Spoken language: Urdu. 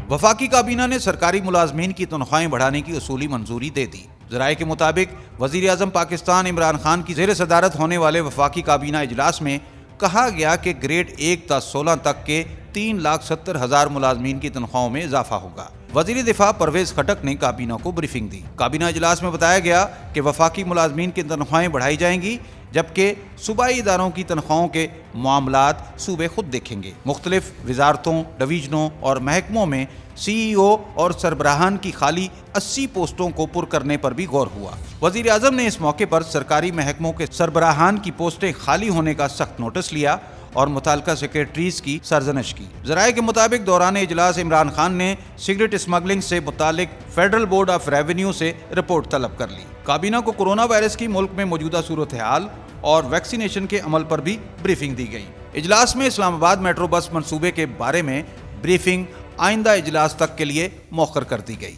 وفاقی کابینہ نے سرکاری ملازمین کی تنخواہیں بڑھانے کی اصولی منظوری دے دی۔ ذرائع کے مطابق وزیر اعظم پاکستان عمران خان کی زیر صدارت ہونے والے وفاقی کابینہ اجلاس میں کہا گیا کہ گریڈ 1 تا 16 تک کے 3,70,000 ملازمین کی تنخواہوں میں اضافہ ہوگا۔ وزیر دفاع پرویز خٹک نے کابینہ کو بریفنگ دی۔ کابینہ اجلاس میں بتایا گیا کہ وفاقی ملازمین کی تنخواہیں بڑھائی جائیں گی، جبکہ صوبائی اداروں کی تنخواہوں کے معاملات صوبے خود دیکھیں گے۔ مختلف وزارتوں، ڈویژنوں اور محکموں میں سی ای او اور سربراہان کی خالی 80 پوسٹوں کو پر کرنے پر بھی غور ہوا۔ وزیر اعظم نے اس موقع پر سرکاری محکموں کے سربراہان کی پوسٹیں خالی ہونے کا سخت نوٹس لیا اور متعلقہ سیکریٹریز کی سرزنش کی۔ ذرائع کے مطابق دوران اجلاس عمران خان نے سگریٹ اسمگلنگ سے متعلق فیڈرل بورڈ آف ریونیو سے رپورٹ طلب کر لی۔ کابینہ کو کورونا وائرس کی ملک میں موجودہ صورتحال اور ویکسینیشن کے عمل پر بھی بریفنگ دی گئی۔ اجلاس میں اسلام آباد میٹرو بس منصوبے کے بارے میں بریفنگ آئندہ اجلاس تک کے لیے مؤخر کر دی گئی۔